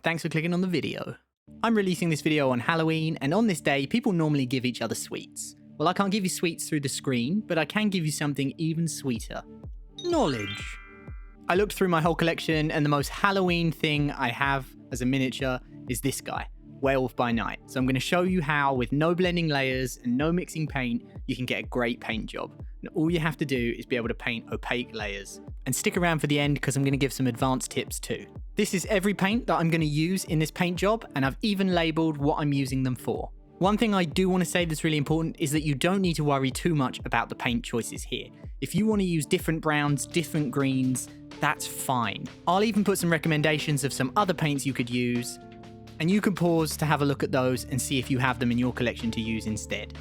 thanks for clicking on the video. I'm releasing this video on Halloween, and on this day, people normally give each other sweets. Well, I can't give you sweets through the screen, but I can give you something even sweeter. Knowledge. I looked through my whole collection, and the most Halloween thing I have as a miniature is this guy, Werewolf by Night. So I'm going to show you how, with no blending layers and no mixing paint, you can get a great paint job. And all you have to do is be able to paint opaque layers. And stick around for the end because I'm going to give some advanced tips too. This is every paint that I'm going to use in this paint job, and I've even labeled what I'm using them for. One thing I do want to say that's really important is that you don't need to worry too much about the paint choices here. If you want to use different browns, different greens, that's fine. I'll even put some recommendations of some other paints you could use, and you can pause to have a look at those and see if you have them in your collection to use instead.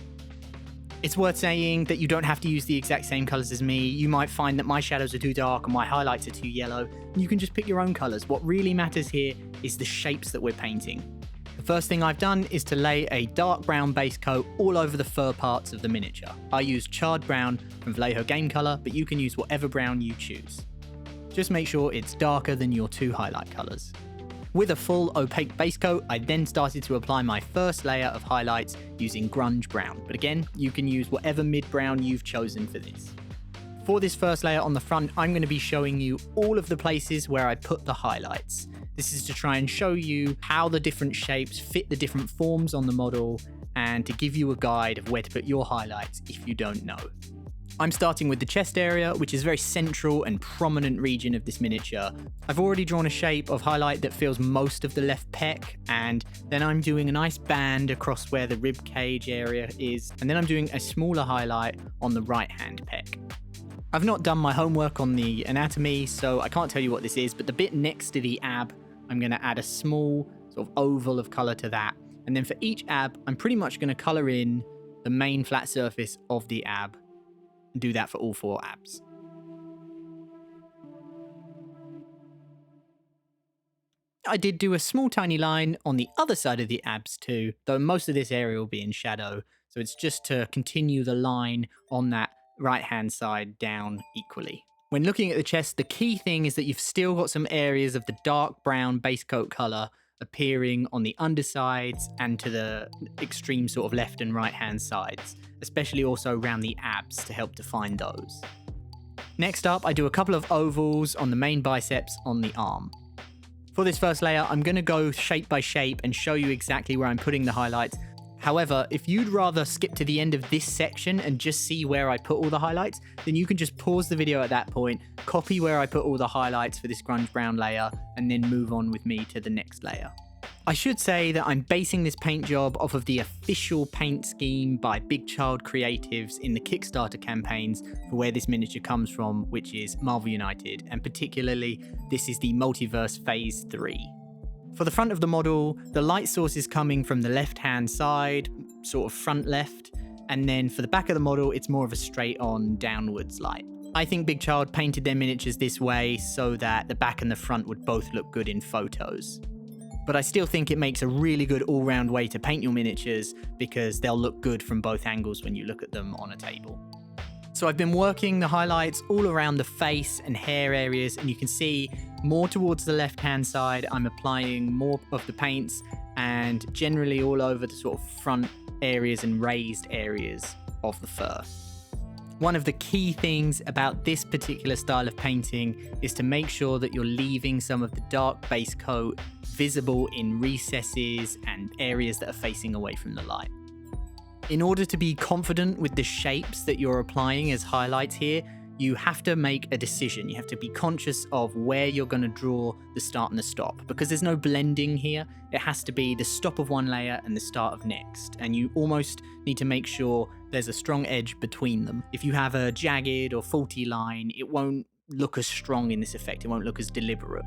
It's worth saying that you don't have to use the exact same colours as me. You might find that my shadows are too dark and my highlights are too yellow. You can just pick your own colours. What really matters here is the shapes that we're painting. The first thing I've done is to lay a dark brown base coat all over the fur parts of the miniature. I used charred brown from Vallejo Game Colour, but you can use whatever brown you choose. Just make sure it's darker than your two highlight colours. With a full opaque base coat, I then started to apply my first layer of highlights using grunge brown, but again, you can use whatever mid-brown you've chosen for this. For this first layer on the front, I'm going to be showing you all of the places where I put the highlights. This is to try and show you how the different shapes fit the different forms on the model, and to give you a guide of where to put your highlights if you don't know. I'm starting with the chest area, which is a very central and prominent region of this miniature. I've already drawn a shape of highlight that fills most of the left pec, and then I'm doing a nice band across where the rib cage area is, and then I'm doing a smaller highlight on the right hand pec. I've not done my homework on the anatomy, so I can't tell you what this is, but the bit next to the ab, I'm going to add a small sort of oval of colour to that, and then for each ab, I'm pretty much going to colour in the main flat surface of the ab. And do that for all 4 abs. I did do a small tiny line on the other side of the abs too, though most of this area will be in shadow, so it's just to continue the line on that right hand side down equally. When looking at the chest, the key thing is that you've still got some areas of the dark brown base coat colour appearing on the undersides and to the extreme sort of left and right hand sides, especially also around the abs to help define those. Next up, I do a couple of ovals on the main biceps on the arm. For this first layer, I'm going to go shape by shape and show you exactly where I'm putting the highlights. However, if you'd rather skip to the end of this section and just see where I put all the highlights, then you can just pause the video at that point, copy where I put all the highlights for this grunge brown layer, and then move on with me to the next layer. I should say that I'm basing this paint job off of the official paint scheme by Big Child Creatives in the Kickstarter campaigns for where this miniature comes from, which is Marvel United, and particularly this is the Multiverse Phase 3. For the front of the model, the light source is coming from the left-hand side, sort of front left, and then for the back of the model, it's more of a straight-on downwards light. I think Big Child painted their miniatures this way so that the back and the front would both look good in photos. But I still think it makes a really good all-round way to paint your miniatures because they'll look good from both angles when you look at them on a table. So I've been working the highlights all around the face and hair areas, and you can see more towards the left-hand side, I'm applying more of the paints and generally all over the sort of front areas and raised areas of the fur. One of the key things about this particular style of painting is to make sure that you're leaving some of the dark base coat visible in recesses and areas that are facing away from the light. In order to be confident with the shapes that you're applying as highlights here, you have to make a decision. You have to be conscious of where you're going to draw the start and the stop, because there's no blending here. It has to be the stop of one layer and the start of next, and you almost need to make sure there's a strong edge between them. If you have a jagged or faulty line, it won't look as strong in this effect. It won't look as deliberate.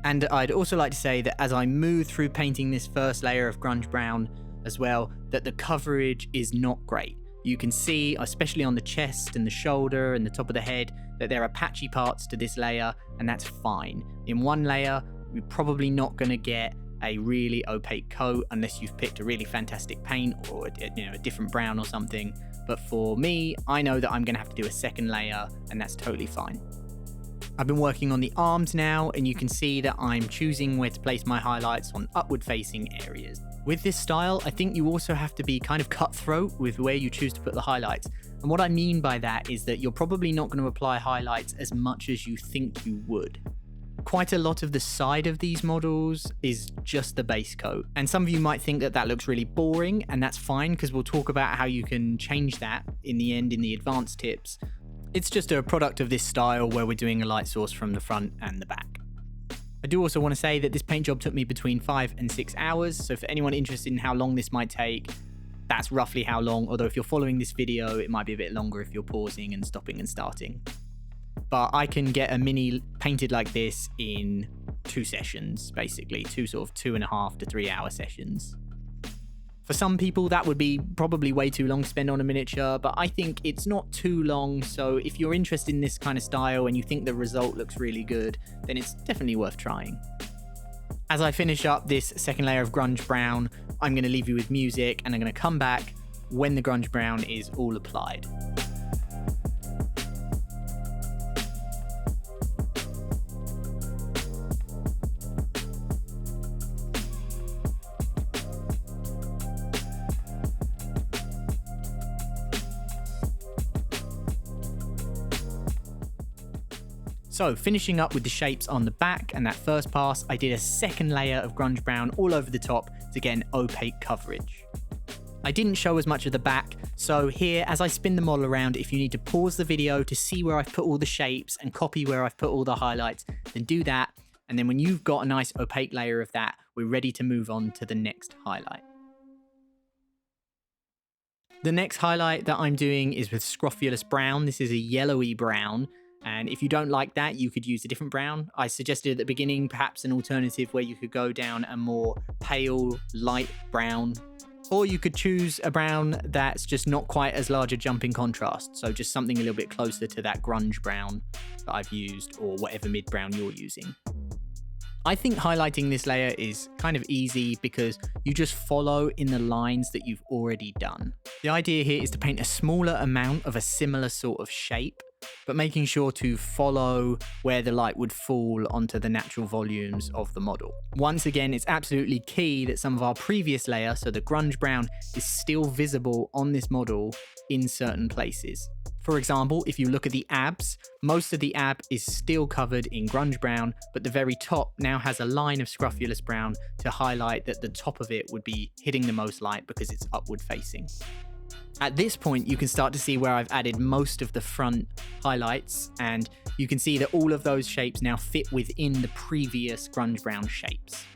And I'd also like to say that as I move through painting this first layer of grunge brown as well, that the coverage is not great. You can see, especially on the chest and the shoulder and the top of the head, that there are patchy parts to this layer, and that's fine. In one layer, we're probably not going to get a really opaque coat unless you've picked a really fantastic paint or a different brown or something. But for me, I know that I'm going to have to do a second layer, and that's totally fine. I've been working on the arms now, and you can see that I'm choosing where to place my highlights on upward facing areas. With this style, I think you also have to be kind of cutthroat with where you choose to put the highlights. And what I mean by that is that you're probably not going to apply highlights as much as you think you would. Quite a lot of the side of these models is just the base coat. And some of you might think that that looks really boring, and that's fine because we'll talk about how you can change that in the end in the advanced tips. It's just a product of this style where we're doing a light source from the front and the back. I do also want to say that this paint job took me between 5 and 6 hours, so for anyone interested in how long this might take, that's roughly how long, although if you're following this video, it might be a bit longer if you're pausing and stopping and starting. But I can get a mini painted like this in 2 sessions, basically, 2 sort of 2.5 to 3 hour sessions. For some people, that would be probably way too long to spend on a miniature, but I think it's not too long, so if you're interested in this kind of style and you think the result looks really good, then it's definitely worth trying. As I finish up this second layer of grunge brown, I'm going to leave you with music, and I'm going to come back when the grunge brown is all applied. So finishing up with the shapes on the back and that first pass, I did a second layer of grunge brown all over the top to get an opaque coverage. I didn't show as much of the back, so here as I spin the model around, if you need to pause the video to see where I've put all the shapes and copy where I've put all the highlights, then do that. And then when you've got a nice opaque layer of that, we're ready to move on to the next highlight. The next highlight that I'm doing is with Scrofulous Brown. This is a yellowy brown. And if you don't like that, you could use a different brown. I suggested at the beginning perhaps an alternative where you could go down a more pale, light brown. Or you could choose a brown that's just not quite as large a jump in contrast. So just something a little bit closer to that grunge brown that I've used, or whatever mid brown you're using. I think highlighting this layer is kind of easy because you just follow in the lines that you've already done. The idea here is to paint a smaller amount of a similar sort of shape, but making sure to follow where the light would fall onto the natural volumes of the model. Once again, it's absolutely key that some of our previous layer, so the grunge brown, is still visible on this model in certain places. For example, if you look at the abs, most of the ab is still covered in grunge brown, but the very top now has a line of scrofulous brown to highlight that the top of it would be hitting the most light because it's upward facing. At this point, you can start to see where I've added most of the front highlights, and you can see that all of those shapes now fit within the previous grunge brown shapes.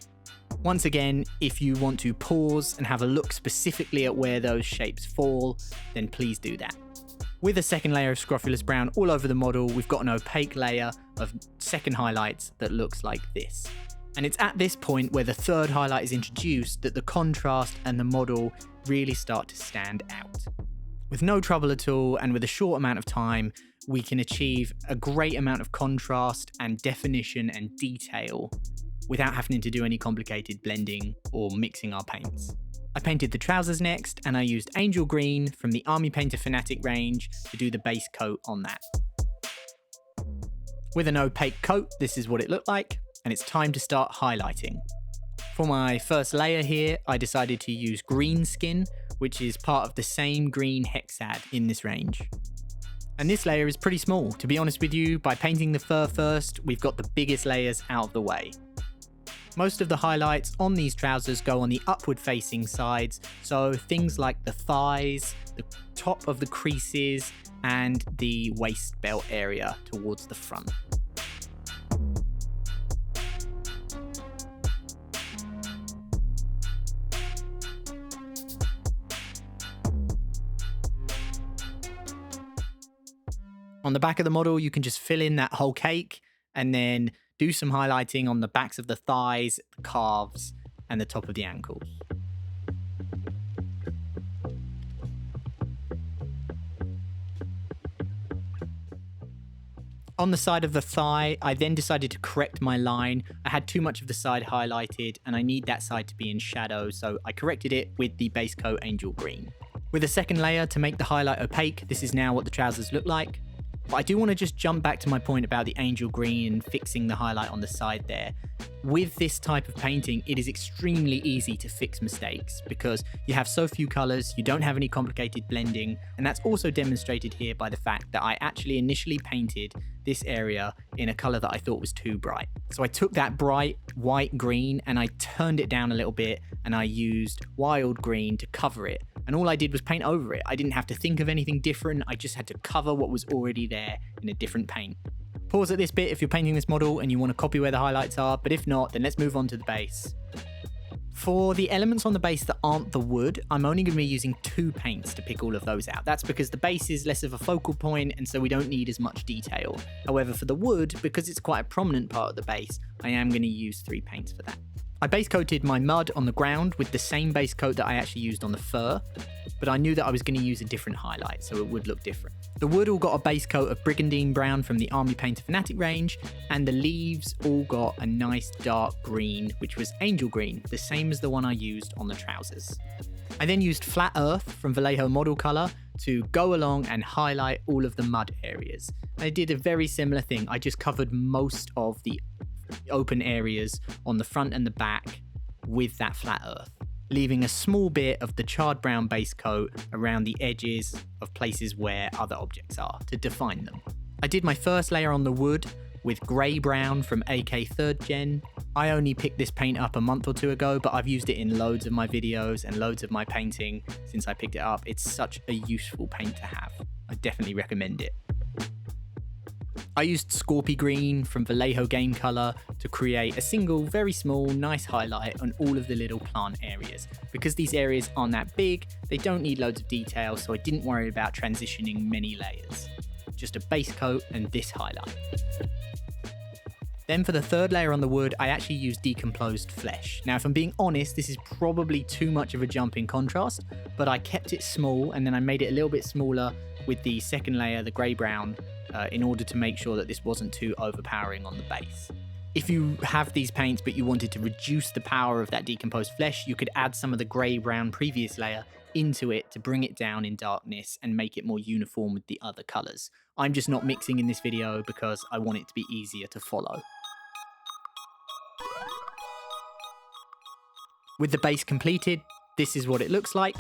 Once again, if you want to pause and have a look specifically at where those shapes fall, then please do that. With a second layer of scrofulous brown all over the model, we've got an opaque layer of second highlights that looks like this. And it's at this point where the third highlight is introduced that the contrast and the model really start to stand out. With no trouble at all and with a short amount of time, we can achieve a great amount of contrast and definition and detail without having to do any complicated blending or mixing our paints. I painted the trousers next, and I used Angel Green from the Army Painter Fanatic range to do the base coat on that. With an opaque coat, this is what it looked like, and it's time to start highlighting. For my first layer here, I decided to use Green Skin, which is part of the same green hexad in this range. And this layer is pretty small. To be honest with you, by painting the fur first, we've got the biggest layers out of the way. Most of the highlights on these trousers go on the upward facing sides, so things like the thighs, the top of the creases, and the waist belt area towards the front. On the back of the model, you can just fill in that whole cake and then do some highlighting on the backs of the thighs, the calves, and the top of the ankles. On the side of the thigh, I then decided to correct my line. I had too much of the side highlighted and I need that side to be in shadow, so I corrected it with the base coat Angel Green. With a second layer to make the highlight opaque, this is now what the trousers look like. But I do want to just jump back to my point about the angel green and fixing the highlight on the side there. With this type of painting, it is extremely easy to fix mistakes because you have so few colors, you don't have any complicated blending, and that's also demonstrated here by the fact that I actually initially painted this area in a color that I thought was too bright. So I took that bright white green and I turned it down a little bit and I used wild green to cover it. And all I did was paint over it. I didn't have to think of anything different. I just had to cover what was already there in a different paint. Pause at this bit if you're painting this model and you want to copy where the highlights are, but if not, then let's move on to the base. For the elements on the base that aren't the wood, I'm only going to be using 2 paints to pick all of those out. That's because the base is less of a focal point and so we don't need as much detail. However, for the wood, because it's quite a prominent part of the base, I am going to use 3 paints for that. I base coated my mud on the ground with the same base coat that I actually used on the fur, but I knew that I was going to use a different highlight, so it would look different. The wood all got a base coat of Brigandine Brown from the Army Painter Fanatic range, and the leaves all got a nice dark green, which was Angel Green, the same as the one I used on the trousers. I then used Flat Earth from Vallejo Model Color to go along and highlight all of the mud areas. I did a very similar thing. I just covered most of the open areas on the front and the back with that Flat Earth, leaving a small bit of the charred brown base coat around the edges of places where other objects are to define them. I did my first layer on the wood with grey brown from AK 3rd Gen. I only picked this paint up a month or 2 ago, but I've used it in loads of my videos and loads of my painting since I picked it up. It's such a useful paint to have. I definitely recommend it. I used Scorpy Green from Vallejo Game Color to create a single, very small, nice highlight on all of the little plant areas. Because these areas aren't that big, they don't need loads of detail, so I didn't worry about transitioning many layers. Just a base coat and this highlight. Then for the 3rd layer on the wood, I actually used decomposed flesh. Now, if I'm being honest, this is probably too much of a jump in contrast, but I kept it small and then I made it a little bit smaller with the 2nd layer, the grey-brown, in order to make sure that this wasn't too overpowering on the base. If you have these paints but you wanted to reduce the power of that decomposed flesh, you could add some of the grey-brown previous layer into it to bring it down in darkness and make it more uniform with the other colours. I'm just not mixing in this video because I want it to be easier to follow. With the base completed, this is what it looks like.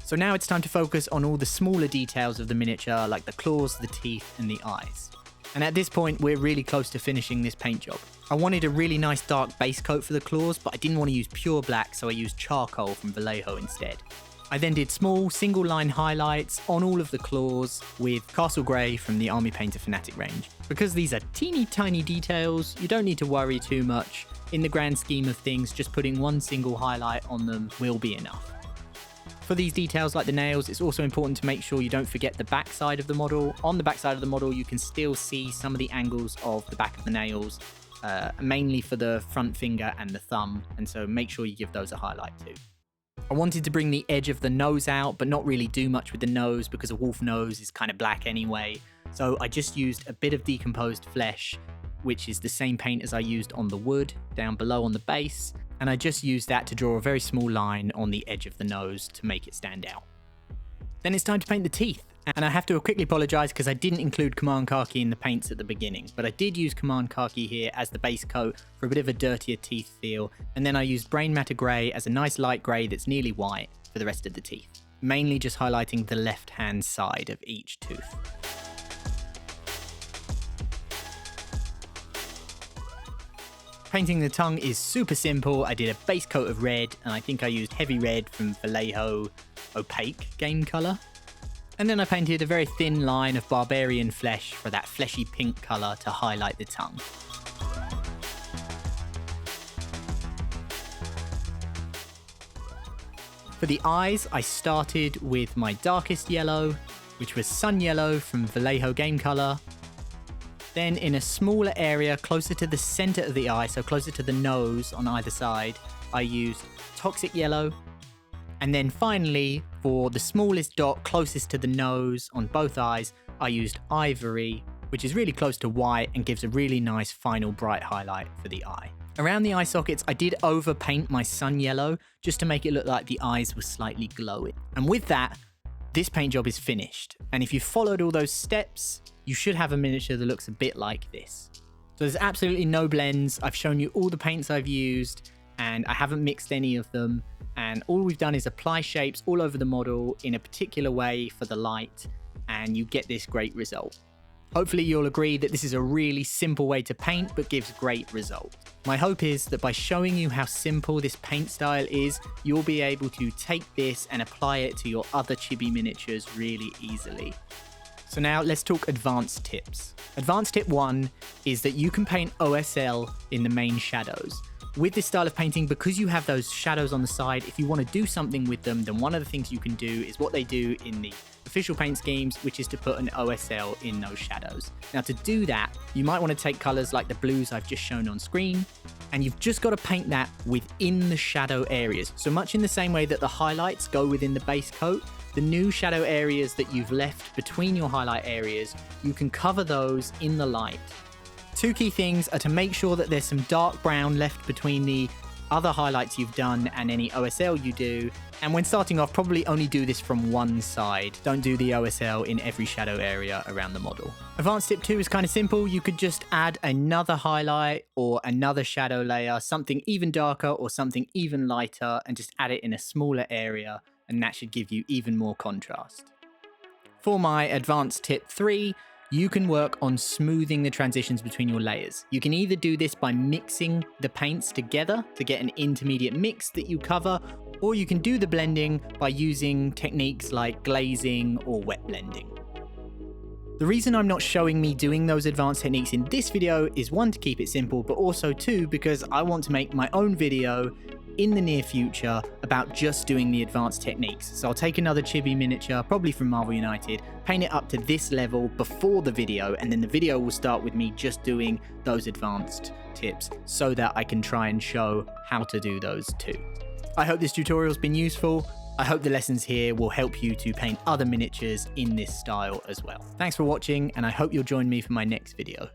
So now it's time to focus on all the smaller details of the miniature, like the claws, the teeth, and the eyes. And at this point, we're really close to finishing this paint job. I wanted a really nice dark base coat for the claws, but I didn't want to use pure black, so I used charcoal from Vallejo instead. I then did small single line highlights on all of the claws with Castle Grey from the Army Painter Fanatic range. Because these are teeny tiny details, you don't need to worry too much. In the grand scheme of things, just putting one single highlight on them will be enough. For these details like the nails, it's also important to make sure you don't forget the back side of the model. On the back side of the model, you can still see some of the angles of the back of the nails, mainly for the front finger and the thumb, and so make sure you give those a highlight too. I wanted to bring the edge of the nose out, but not really do much with the nose because a wolf nose is kind of black anyway, so I just used a bit of decomposed flesh, which is the same paint as I used on the wood down below on the base, and I just used that to draw a very small line on the edge of the nose to make it stand out. Then it's time to paint the teeth, and I have to quickly apologise because I didn't include Command Khaki in the paints at the beginning, but I did use Command Khaki here as the base coat for a bit of a dirtier teeth feel, and then I used Brain Matter Grey as a nice light grey that's nearly white for the rest of the teeth, mainly just highlighting the left-hand side of each tooth. Painting the tongue is super simple. I did a base coat of red, and I think I used heavy red from Vallejo Opaque Game Color. And then I painted a very thin line of barbarian flesh for that fleshy pink color to highlight the tongue. For the eyes, I started with my darkest yellow, which was Sun Yellow from Vallejo Game Color. Then in a smaller area closer to the center of the eye, so closer to the nose on either side, I used Toxic Yellow. And then finally, for the smallest dot closest to the nose on both eyes, I used Ivory, which is really close to white and gives a really nice final bright highlight for the eye. Around the eye sockets, I did overpaint my Sun Yellow just to make it look like the eyes were slightly glowing. And with that, this paint job is finished. And if you followed all those steps, you should have a miniature that looks a bit like this. So there's absolutely no blends. I've shown you all the paints I've used and I haven't mixed any of them. And all we've done is apply shapes all over the model in a particular way for the light, and you get this great result. Hopefully you'll agree that this is a really simple way to paint, but gives great result. My hope is that by showing you how simple this paint style is, you'll be able to take this and apply it to your other Chibi miniatures really easily. So now let's talk advanced tips. Advanced tip 1 is that you can paint OSL in the main shadows. With this style of painting, because you have those shadows on the side, if you want to do something with them, then one of the things you can do is what they do in the official paint schemes, which is to put an OSL in those shadows. Now to do that, you might want to take colors like the blues I've just shown on screen, and you've just got to paint that within the shadow areas. So much in the same way that the highlights go within the base coat, the new shadow areas that you've left between your highlight areas, you can cover those in the light. Two key things are to make sure that there's some dark brown left between the other highlights you've done and any OSL you do. And when starting off, probably only do this from one side. Don't do the OSL in every shadow area around the model. Advanced tip 2 is kind of simple. You could just add another highlight or another shadow layer, something even darker or something even lighter, and just add it in a smaller area, and that should give you even more contrast. For my advanced tip 3, you can work on smoothing the transitions between your layers. You can either do this by mixing the paints together to get an intermediate mix that you cover, or you can do the blending by using techniques like glazing or wet blending. The reason I'm not showing me doing those advanced techniques in this video is 1, to keep it simple, but also 2, because I want to make my own video in the near future about just doing the advanced techniques. So I'll take another Chibi miniature, probably from Marvel United, paint it up to this level before the video, and then the video will start with me just doing those advanced tips so that I can try and show how to do those too. I hope this tutorial's been useful. I hope the lessons here will help you to paint other miniatures in this style as well. Thanks for watching, and I hope you'll join me for my next video.